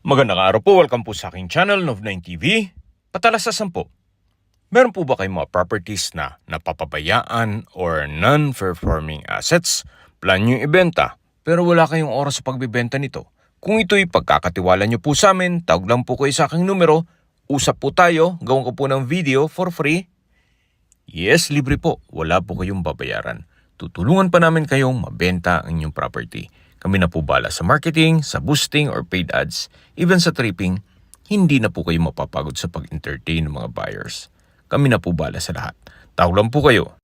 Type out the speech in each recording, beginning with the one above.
Magandang araw po, welcome po sa aking channel, Nov9 TV. Patalasasan po, meron po ba kayong mga properties na napapabayaan or non-performing assets? Plan nyo ibenta, pero wala kayong oras sa pagbibenta nito. Kung ito'y pagkakatiwala nyo po sa amin, tawag lang po kayo sa aking numero, usap po tayo, gawin ko po ng video for free. Yes, libre po, wala po kayong babayaran. Tutulungan pa namin kayong mabenta ang inyong property. Kami na po bala sa marketing, sa boosting or paid ads, even sa tripping, hindi na po kayo mapapagod sa pag-entertain ng mga buyers. Kami na po bala sa lahat. Tawag lang po kayo.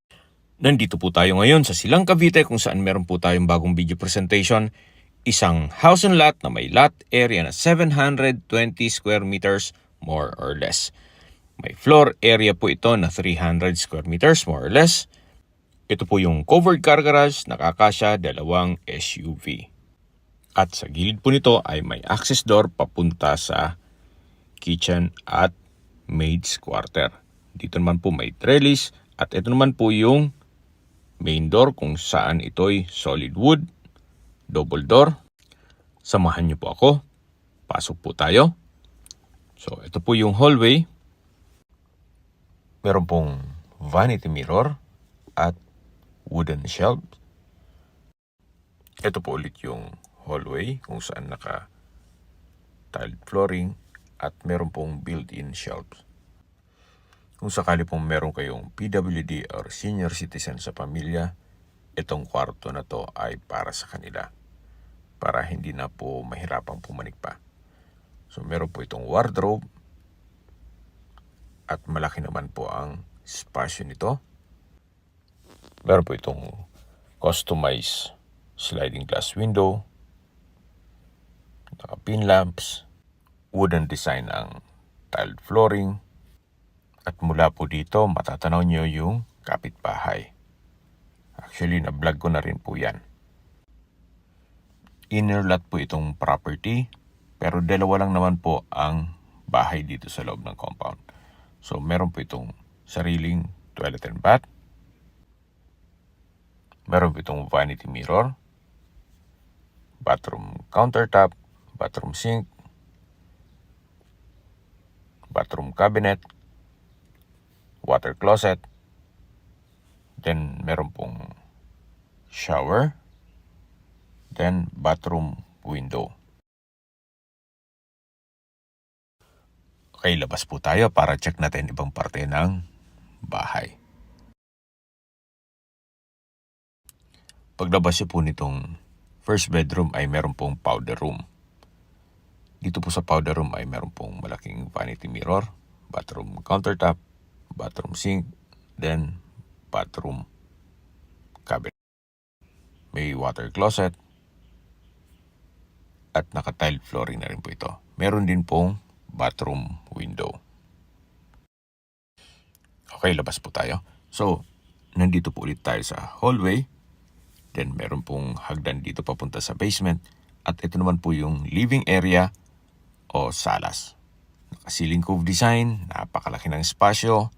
Nandito po tayo ngayon sa Silang Cavite kung saan meron po tayong bagong video presentation. Isang house and lot na may lot area na 720 square meters more or less. May floor area po ito na 300 square meters more or less. Ito po yung covered car garage, nakakasya dalawang SUV. At sa gilid po nito ay may access door papunta sa kitchen at maid's quarter. Dito naman po may trellis at ito naman po yung main door kung saan ito'y solid wood, double door. Samahan niyo po ako. Pasok po tayo. So ito po yung hallway. Meron pong vanity mirror at wooden shelf. Ito po ulit yung hallway kung saan naka-tiled flooring at meron pong built-in shelves. Kung sakali pong meron kayong PWD or senior citizen sa pamilya, itong kwarto na to ay para sa kanila. Para hindi na po mahirapang pumanik pa. So meron po itong wardrobe at malaki naman po ang spasyo nito. Meron po itong customized sliding glass window, pin lamps, wooden design ang tiled flooring, at mula po dito matatanaw nyo yung kapitbahay. Actually, na-vlog ko na rin po yan. Inner lot po itong property, pero dalawa lang naman po ang bahay dito sa loob ng compound. So, meron po itong sariling toilet and bath. Meron po itong vanity mirror, bathroom countertop, bathroom sink, bathroom cabinet, water closet, then meron pong shower, then bathroom window. Okay, labas po tayo para check natin ibang parte ng bahay. Paglabas niyo po nitong first bedroom ay meron pong powder room. Dito po sa powder room ay meron pong malaking vanity mirror, bathroom countertop, bathroom sink, then bathroom cabinet. May water closet at naka-tiled flooring na rin po ito. Meron din pong bathroom window. Okay, labas po tayo. So, nandito po ulit tayo sa hallway. Then meron pong hagdan dito papunta sa basement. At ito naman po yung living area o salas. Naka-ceiling cove design, napakalaki ng espasyo,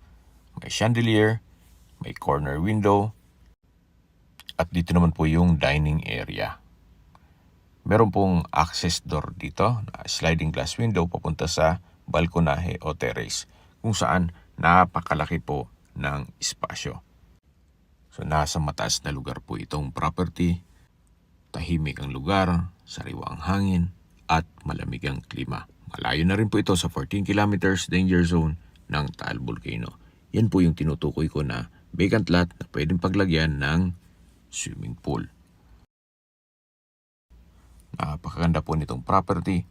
may chandelier, may corner window. At dito naman po yung dining area. Meron pong access door dito, sliding glass window papunta sa balkonahe o terrace, kung saan napakalaki po ng espasyo. So nasa mataas na lugar po itong property, tahimik ang lugar, sariwa ang hangin, at malamig ang klima. Malayo na rin po ito sa 14 kilometers danger zone ng Taal Volcano. Yan po yung tinutukoy ko na vacant lot na pwedeng paglagyan ng swimming pool. Napakaganda po nitong property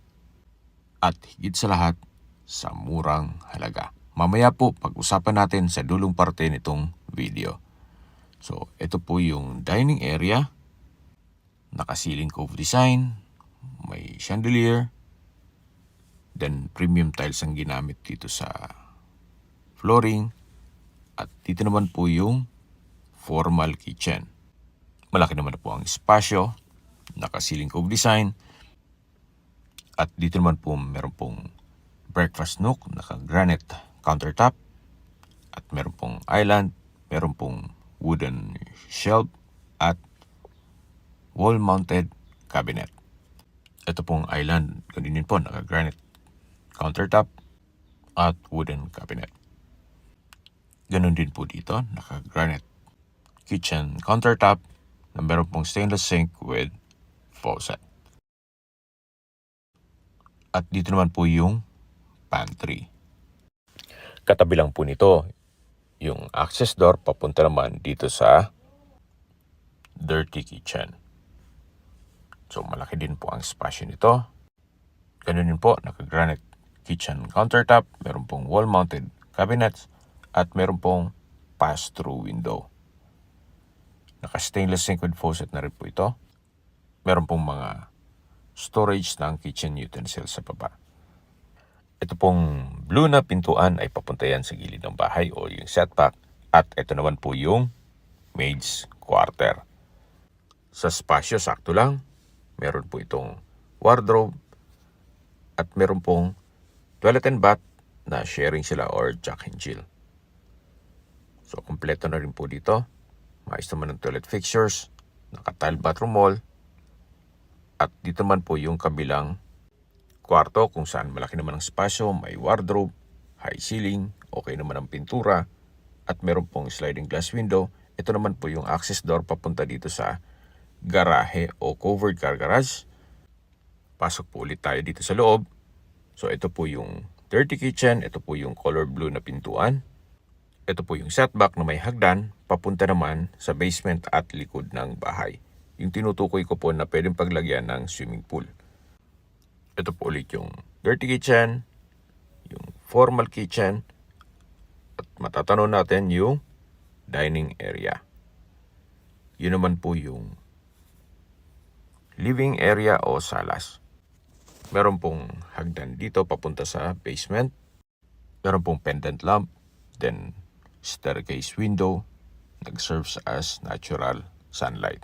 at higit sa lahat sa murang halaga. Mamaya po pag-usapan natin sa dulong parte nitong video. So ito po yung dining area, naka-ceiling cove design, may chandelier, then premium tiles ang ginamit dito sa flooring, at dito naman po yung formal kitchen. Malaki naman po ang espasyo, naka-ceiling cove design. At dito naman po meron pong breakfast nook, naka-granite countertop. At meron pong island, meron pong wooden shelf at wall-mounted cabinet. Ito pong island, ganun din po, naka-granite countertop at wooden cabinet. Ganun din po dito, naka-granite kitchen countertop na meron pong stainless sink with faucet. At dito naman po yung pantry. Katabi lang po nito yung access door papunta naman dito sa dirty kitchen. So malaki din po ang spasyo nito. Ganun din po, naka-granite kitchen countertop, meron pong wall-mounted cabinets, at meron pong pass-through window. Naka-stainless sink with faucet na rin po ito. Meron pong mga storage ng kitchen utensils sa baba. Ito pong blue na pintuan ay papunta yan sa gilid ng bahay o yung setback. At ito naman po yung maid's quarter. Sa spasyo, sakto lang. Meron po itong wardrobe at meron pong toilet and bath na sharing sila or Jack and Jill. So, kompleto na rin po dito. Maayos naman ng toilet fixtures, naka-tile bathroom wall, at dito naman po yung kabilang kwarto kung saan malaki naman ang spasyo, may wardrobe, high ceiling, okay naman ang pintura, at meron pong sliding glass window. Ito naman po yung access door papunta dito sa garahe o covered car garage. Pasok po ulit tayo dito sa loob. So ito po yung dirty kitchen, ito po yung color blue na pintuan. Ito po yung setback na may hagdan, papunta naman sa basement at likod ng bahay. Yung tinutukoy ko po na pwedeng paglagyan ng swimming pool. Ito po ulit yung dirty kitchen, yung formal kitchen, at matatanong natin yung dining area. Yun naman po yung living area o salas. Meron pong hagdan dito papunta sa basement. Meron pong pendant lamp, then staircase window, nag-serves as natural sunlight.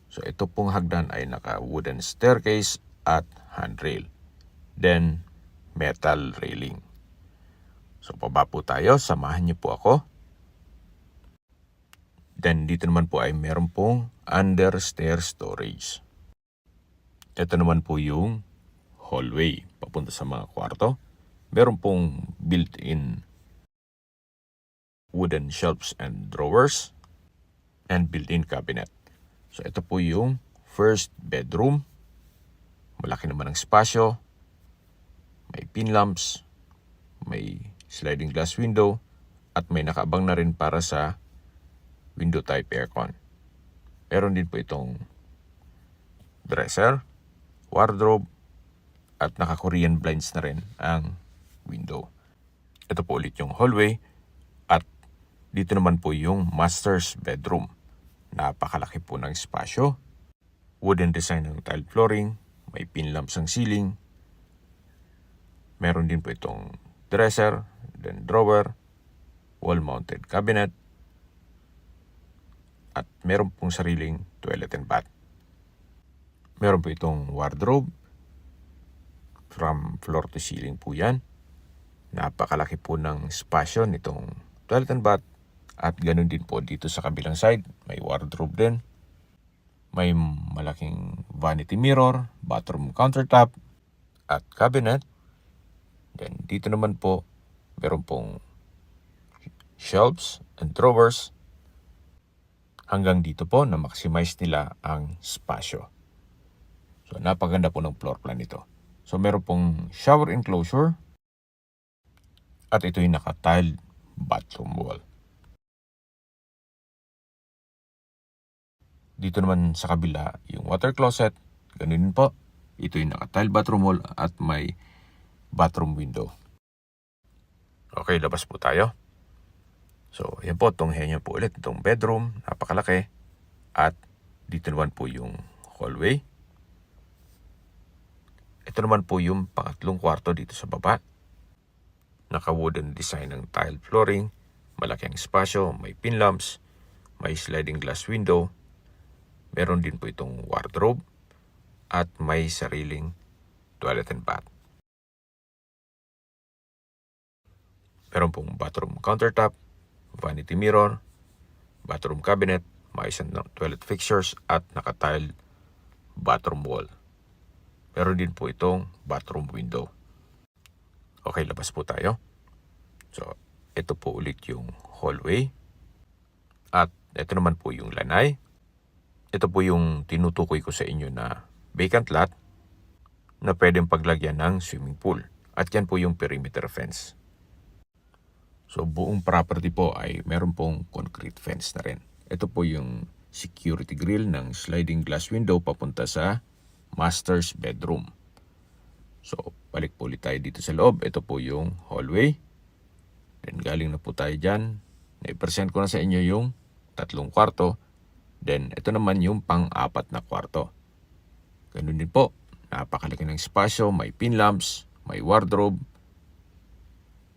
So ito pong hagdan ay naka-wooden staircase at handrail. Then metal railing. So pababa po tayo, samahan niyo po ako. Then dito naman po ay meron pong under-stair storage. Ito naman po yung hallway papunta sa mga kwarto. Meron pong built-in wooden shelves and drawers and built-in cabinet. So ito po yung first bedroom. Malaki naman ang spasyo. May pin lamps, may sliding glass window, at may nakaabang na rin para sa window type aircon. Meron din po itong dresser, wardrobe, at naka-Korean blinds na rin ang window. Ito po ulit yung hallway, at dito naman po yung master's bedroom. Napakalaki po ng spasyo. Wooden design ng tile flooring, may pin lamps ang ceiling. Meron din po itong dresser, then drawer, wall-mounted cabinet, at meron pong sariling toilet and bath. Meron po itong wardrobe, from floor to ceiling po yan. Napakalaki po ng spasyo nitong toilet and bath. At ganun din po dito sa kabilang side, may wardrobe din. May malaking vanity mirror, bathroom countertop, at cabinet. Then dito naman po, meron pong shelves and drawers. Hanggang dito po na maximize nila ang spasyo. So napaganda po ng floor plan nito. So meron pong shower enclosure, at ito yung naka-tiled bathroom wall. Dito naman sa kabila, yung water closet, ganun din po. Ito yung naka-tile bathroom wall at may bathroom window. Okay, labas po tayo. So, yan po, tunghayan niyo po ulit itong bedroom, napakalaki. At dito naman po yung hallway. Ito naman po yung pangatlong kwarto dito sa baba. Naka-wooden design ng tile flooring, malaki ang espasyo, may pin lamps, may sliding glass window. Meron din po itong wardrobe at may sariling toilet and bath. Meron pong bathroom countertop, vanity mirror, bathroom cabinet, may isang toilet fixtures at naka-tile bathroom wall. Meron din po itong bathroom window. Okay, labas po tayo. So, ito po ulit yung hallway. At ito naman po yung lanay. Ito po yung tinutukoy ko sa inyo na vacant lot na pwedeng paglagyan ng swimming pool. At yan po yung perimeter fence. So, buong property po ay meron pong concrete fence na rin. Ito po yung security grill ng sliding glass window papunta sa master's bedroom. So, balik po ulit tayo dito sa loob. Ito po yung hallway. Then, galing na po tayo dyan. Na-present ko na sa inyo yung 3 kwarto. Then, ito naman yung pang-4 na kwarto. Ganun din po. Napakalaki ng espasyo. May pin lamps. May wardrobe.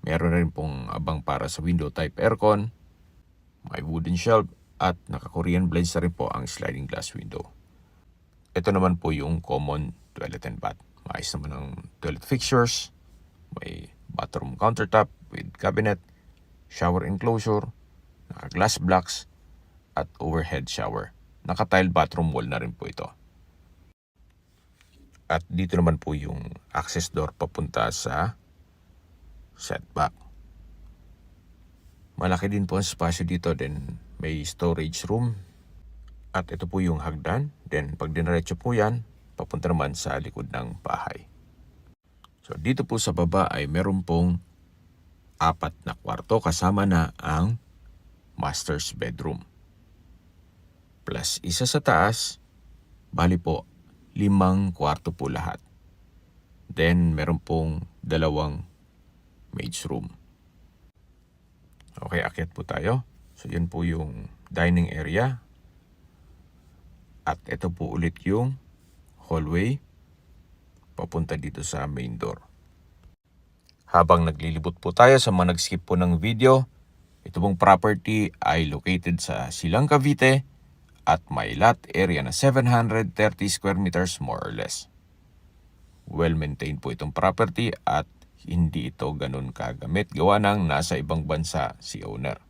Meron rin pong abang para sa window type aircon. May wooden shelf. At naka-Korean blinds na rin po ang sliding glass window. Ito naman po yung common toilet and bath. Maayos naman ang toilet fixtures. May bathroom countertop with cabinet, shower enclosure, naka-glass blocks, at overhead shower. Naka-tile bathroom wall na rin po ito. At dito naman po yung access door papunta sa setback. Malaki din po ang spasyo dito. Then may storage room. At ito po yung hagdan. Then pag dinaretso po yan, papunta naman sa likod ng bahay. So dito po sa baba ay meron pong 4 na kwarto kasama na ang master's bedroom. Plus isa sa taas, bali po 5 kwarto po lahat. Then meron pong 2 maid's room. Okay, akyat po tayo. So yun po yung dining area. At ito po ulit yung hallway papunta dito sa main door. Habang naglilibot po tayo sa mga nag-skip po ng video, ito pong property ay located sa Silang Cavite at may lot area na 730 square meters more or less. Well-maintained po itong property at hindi ito ganun kagamit gawa ng nasa ibang bansa si owner.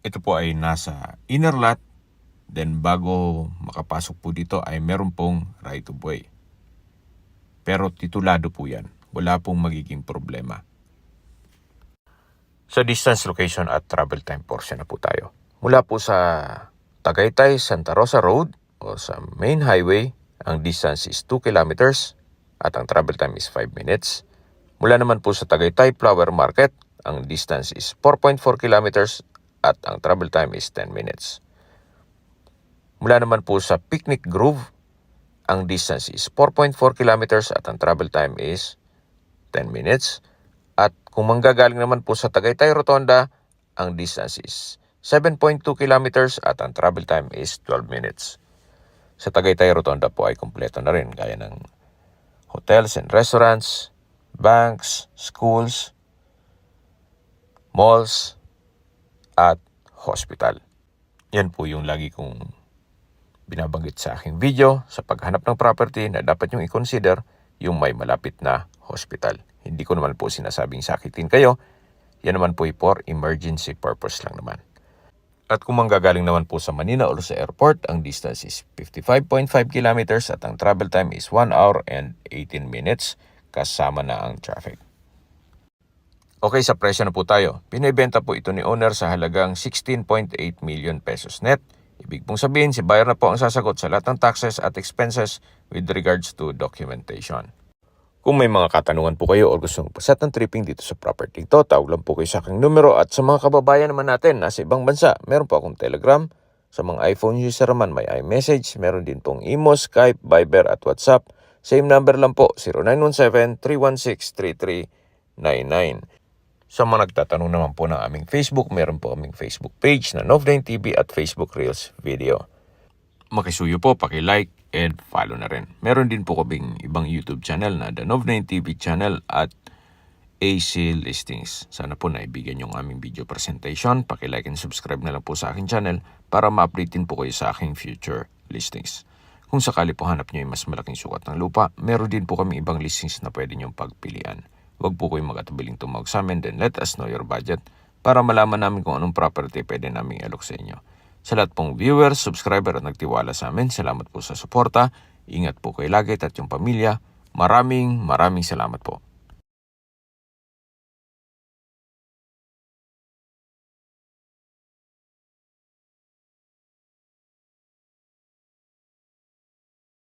Ito po ay nasa inner lot, then bago makapasok po dito ay meron pong right of way. Pero titulado po yan, wala pong magiging problema. Sa distance, location at travel time portion na po tayo. Mula po sa Tagaytay, Santa Rosa Road o sa main highway, ang distance is 2 kilometers at ang travel time is 5 minutes. Mula naman po sa Tagaytay Flower Market, ang distance is 4.4 kilometers at ang travel time is 10 minutes. Mula naman po sa Picnic Grove, ang distance is 4.4 kilometers at ang travel time is 10 minutes. At kung manggagaling naman po sa Tagaytay Rotonda, ang distance is 7.2 kilometers at ang travel time is 12 minutes. Sa Tagaytay Rotonda po ay kumpleto na rin gaya ng hotels and restaurants, banks, schools, malls, at hospital. Yan po yung lagi kong binabanggit sa aking video sa paghanap ng property na dapat nyo i-consider yung may malapit na hospital. Hindi ko naman po sinasabing sakitin kayo. Yan naman po for emergency purpose lang naman. At kung manggagaling naman po sa Manila o sa airport, ang distance is 55.5 kilometers at ang travel time is 1 hour and 18 minutes kasama na ang traffic. Okay, sa presyo na po tayo. Pinibenta po ito ni owner sa halagang 16.8 million pesos net. Ibig pong sabihin, si buyer na po ang sasagot sa lahat ng taxes at expenses with regards to documentation. Kung may mga katanungan po kayo o gusto magpaset ng tripping dito sa property ito, tawag lang po kayo sa aking numero. At sa mga kababayan naman natin nasa ibang bansa, meron po akong Telegram. Sa mga iPhone user naman may iMessage, meron din pong Imo, Skype, Viber at WhatsApp. Same number lang po, 0917-316-3399. Sa mga nagtatanong naman po ng aming Facebook, meron po aming Facebook page na Nov9 TV at Facebook Reels Video. Makisuyo po, paki-like and follow na rin. Meron din po kaming ibang YouTube channel na The Nov9 TV channel at AC Listings. Sana po naibigyan yung aming video presentation. Paki-like and subscribe na lang po sa aking channel para ma-update din po kayo sa aking future listings. Kung sakali po hanap nyo yung mas malaking sukat ng lupa, meron din po kami ibang listings na pwede nyong pagpilian. Huwag po kayong mag-atubiling tumawag sa amin, then let us know your budget para malaman namin kung anong property pwede namin i-alok sa inyo. Sa lahat pong viewers, subscriber at nagtiwala sa amin, salamat po sa suporta. Ingat po kayo lagi at yung pamilya. Maraming salamat po.